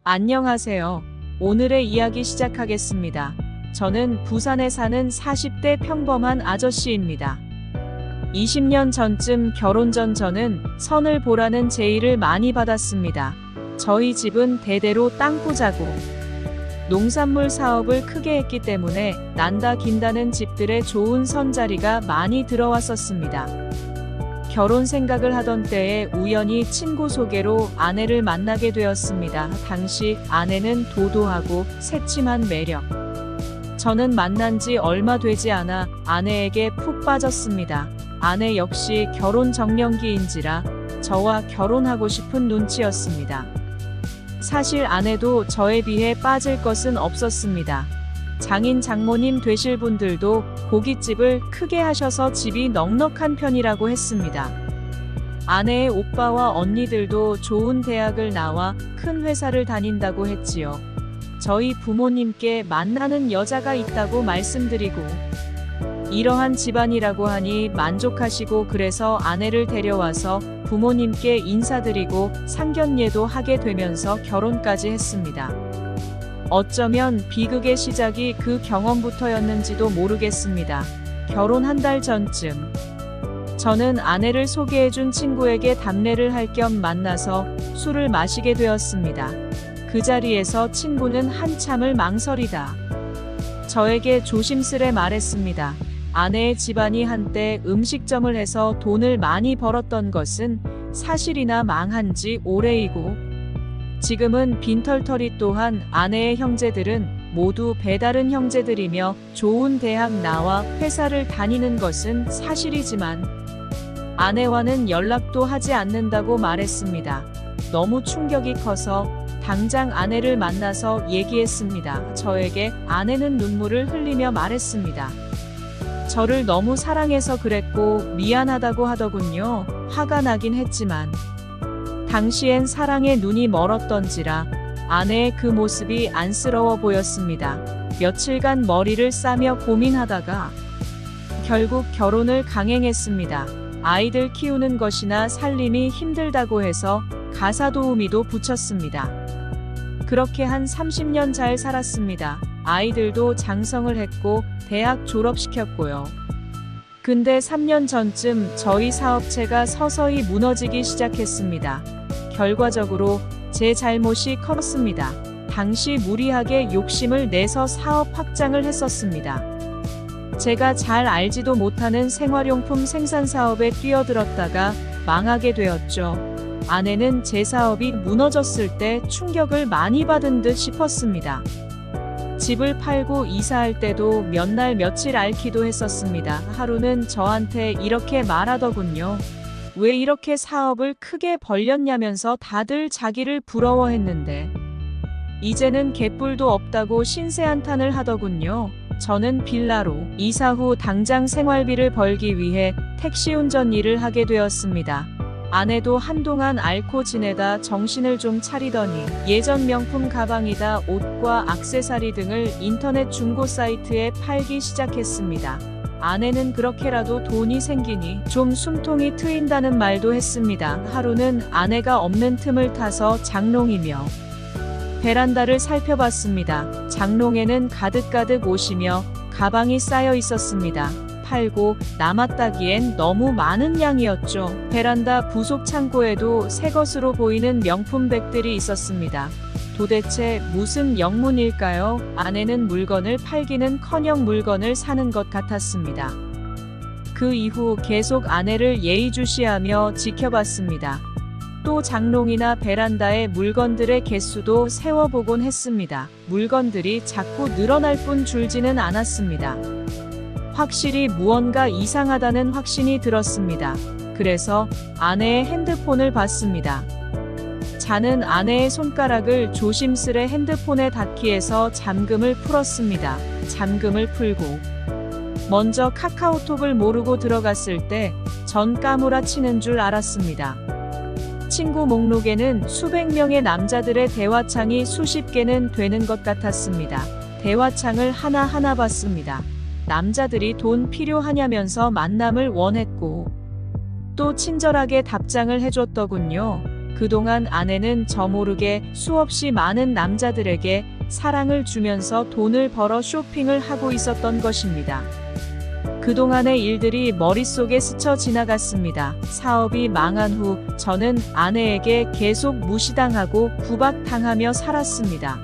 안녕하세요. 오늘의 이야기 시작하겠습니다. 저는 부산에 사는 40대 평범한 아저씨입니다. 20년 전쯤 결혼 전 저는 선을 보라는 제의를 많이 받았습니다. 저희 집은 대대로 땅부자고 농산물 사업을 크게 했기 때문에 난다 긴다는 집들의 좋은 선자리가 많이 들어왔었습니다. 결혼 생각을 하던 때에 우연히 친구 소개로 아내를 만나게 되었습니다. 당시 아내는 도도하고 새침한 매력. 저는 만난 지 얼마 되지 않아 아내에게 푹 빠졌습니다. 아내 역시 결혼 정년기인지라 저와 결혼하고 싶은 눈치였습니다. 사실 아내도 저에 비해 빠질 것은 없었습니다. 장인 장모님 되실 분들도 고깃집을 크게 하셔서 집이 넉넉한 편이라고 했습니다. 아내의 오빠와 언니들도 좋은 대학을 나와 큰 회사를 다닌다고 했지요. 저희 부모님께 만나는 여자가 있다고 말씀드리고 이러한 집안이라고 하니 만족하시고 그래서 아내를 데려와서 부모님께 인사드리고 상견례도 하게 되면서 결혼까지 했습니다. 어쩌면 비극의 시작이 그 경험부터였는지도 모르겠습니다. 결혼 한 달 전쯤 저는 아내를 소개해준 친구에게 답례를 할 겸 만나서 술을 마시게 되었습니다. 그 자리에서 친구는 한참을 망설이다 저에게 조심스레 말했습니다. 아내의 집안이 한때 음식점을 해서 돈을 많이 벌었던 것은 사실이나 망한 지 오래이고 지금은 빈털터리 또한 아내의 형제들은 모두 배다른 형제들이며 좋은 대학 나와 회사를 다니는 것은 사실이지만 아내와는 연락도 하지 않는다고 말했습니다. 너무 충격이 커서 당장 아내를 만나서 얘기했습니다. 저에게 아내는 눈물을 흘리며 말했습니다. 저를 너무 사랑해서 그랬고 미안하다고 하더군요. 화가 나긴 했지만 당시엔 사랑에 눈이 멀었던지라 아내의 그 모습이 안쓰러워 보였습니다. 며칠간 머리를 싸며 고민하다가 결국 결혼을 강행했습니다. 아이들 키우는 것이나 살림이 힘들다고 해서 가사도우미도 붙였습니다. 그렇게 한 30년 잘 살았습니다. 아이들도 장성을 했고 대학 졸업시켰고요. 근데 3년 전쯤 저희 사업체가 서서히 무너지기 시작했습니다. 결과적으로 제 잘못이 컸습니다. 당시 무리하게 욕심을 내서 사업 확장을 했었습니다. 제가 잘 알지도 못하는 생활용품 생산 사업에 뛰어들었다가 망하게 되었죠. 아내는 제 사업이 무너졌을 때 충격을 많이 받은 듯 싶었습니다. 집을 팔고 이사할 때도 몇 날 며칠 앓기도 했었습니다. 하루는 저한테 이렇게 말하더군요. 왜 이렇게 사업을 크게 벌렸냐면서 다들 자기를 부러워했는데 이제는 개뿔도 없다고 신세한탄을 하더군요. 저는 빌라로 이사 후 당장 생활비를 벌기 위해 택시운전 일을 하게 되었습니다. 아내도 한동안 앓고 지내다 정신을 좀 차리더니 예전 명품 가방이다 옷과 액세서리 등을 인터넷 중고 사이트에 팔기 시작했습니다. 아내는 그렇게라도 돈이 생기니 좀 숨통이 트인다는 말도 했습니다. 하루는 아내가 없는 틈을 타서 장롱이며 베란다를 살펴봤습니다. 장롱에는 가득가득 옷이며 가방이 쌓여 있었습니다. 팔고 남았다기엔 너무 많은 양이었죠. 베란다 부속 창고에도 새 것으로 보이는 명품백들이 있었습니다. 도대체 무슨 영문일까요? 아내는 물건을 팔기는커녕 물건을 사는 것 같았습니다. 그 이후 계속 아내를 예의주시하며 지켜봤습니다. 또 장롱이나 베란다의 물건들의 개수도 세워보곤 했습니다. 물건들이 자꾸 늘어날 뿐 줄지는 않았습니다. 확실히 무언가 이상하다는 확신이 들었습니다. 그래서 아내의 핸드폰을 봤습니다. 자는 아내의 손가락을 조심스레 핸드폰에 닿기 해서 잠금을 풀었습니다. 잠금을 풀고 먼저 카카오톡을 모르고 들어갔을 때 전 까무라치는 줄 알았습니다. 친구 목록에는 수백 명의 남자들의 대화창이 수십 개는 되는 것 같았습니다. 대화창을 하나하나 봤습니다. 남자들이 돈 필요하냐면서 만남을 원했고 또 친절하게 답장을 해줬더군요. 그동안 아내는 저 모르게 수없이 많은 남자들에게 사랑을 주면서 돈을 벌어 쇼핑을 하고 있었던 것입니다. 그동안의 일들이 머릿속에 스쳐 지나갔습니다. 사업이 망한 후 저는 아내에게 계속 무시당하고 구박당하며 살았습니다.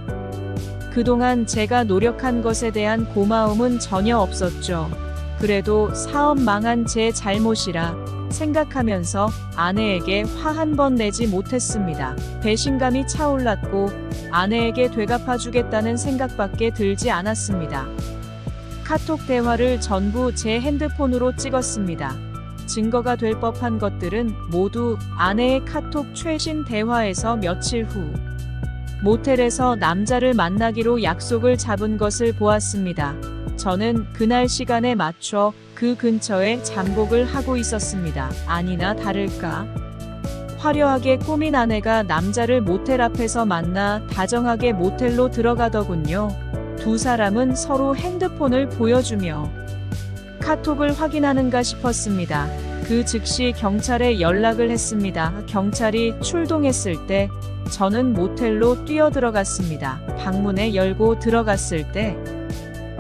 그동안 제가 노력한 것에 대한 고마움은 전혀 없었죠. 그래도 사업 망한 제 잘못이라 생각하면서 아내에게 화 한 번 내지 못했습니다. 배신감이 차올랐고 아내에게 되갚아주겠다는 생각밖에 들지 않았습니다. 카톡 대화를 전부 제 핸드폰으로 찍었습니다. 증거가 될 법한 것들은 모두 아내의 카톡 최신 대화에서 며칠 후 모텔에서 남자를 만나기로 약속을 잡은 것을 보았습니다. 저는 그날 시간에 맞춰 그 근처에 잠복을 하고 있었습니다. 아니나 다를까? 화려하게 꾸민 아내가 남자를 모텔 앞에서 만나 다정하게 모텔로 들어가더군요. 두 사람은 서로 핸드폰을 보여주며 카톡을 확인하는가 싶었습니다. 그 즉시 경찰에 연락을 했습니다. 경찰이 출동했을 때 저는 모텔로 뛰어들어갔습니다. 방문에 열고 들어갔을 때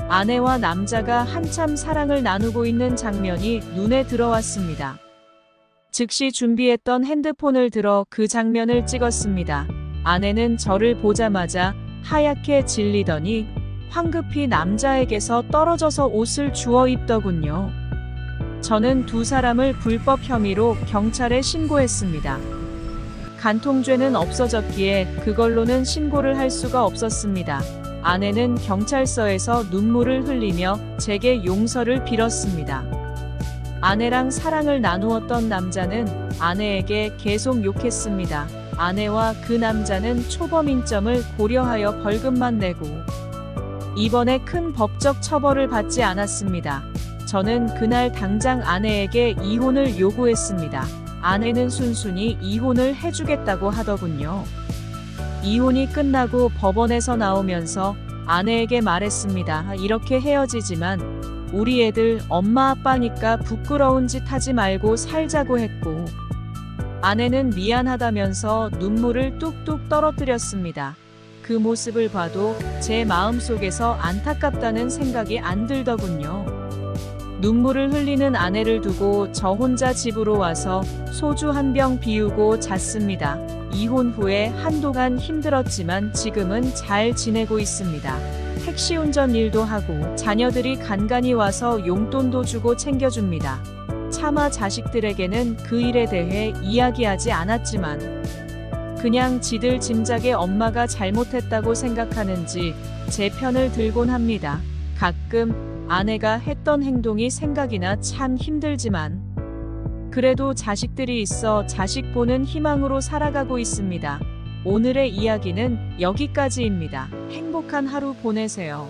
아내와 남자가 한참 사랑을 나누고 있는 장면이 눈에 들어왔습니다. 즉시 준비했던 핸드폰을 들어 그 장면을 찍었습니다. 아내는 저를 보자마자 하얗게 질리더니 황급히 남자에게서 떨어져서 옷을 주워 입더군요. 저는 두 사람을 불법 혐의로 경찰에 신고했습니다. 간통죄는 없어졌기에 그걸로는 신고를 할 수가 없었습니다. 아내는 경찰서에서 눈물을 흘리며 제게 용서를 빌었습니다. 아내랑 사랑을 나누었던 남자는 아내에게 계속 욕했습니다. 아내와 그 남자는 초범인 점을 고려하여 벌금만 내고 이번에 큰 법적 처벌을 받지 않았습니다. 저는 그날 당장 아내에게 이혼을 요구했습니다. 아내는 순순히 이혼을 해주겠다고 하더군요. 이혼이 끝나고 법원에서 나오면서 아내에게 말했습니다. 이렇게 헤어지지만 우리 애들 엄마 아빠니까 부끄러운 짓 하지 말고 살자고 했고, 아내는 미안하다면서 눈물을 뚝뚝 떨어뜨렸습니다. 그 모습을 봐도 제 마음속에서 안타깝다는 생각이 안 들더군요. 눈물을 흘리는 아내를 두고 저 혼자 집으로 와서 소주 한 병 비우고 잤습니다. 이혼 후에 한동안 힘들었지만 지금은 잘 지내고 있습니다. 택시 운전 일도 하고 자녀들이 간간히 와서 용돈도 주고 챙겨줍니다. 차마 자식들에게는 그 일에 대해 이야기하지 않았지만 그냥 지들 짐작에 엄마가 잘못했다고 생각하는지 제 편을 들곤 합니다. 가끔 아내가 했던 행동이 생각이나 참 힘들지만 그래도 자식들이 있어 자식 보는 희망으로 살아가고 있습니다. 오늘의 이야기는 여기까지입니다. 행복한 하루 보내세요.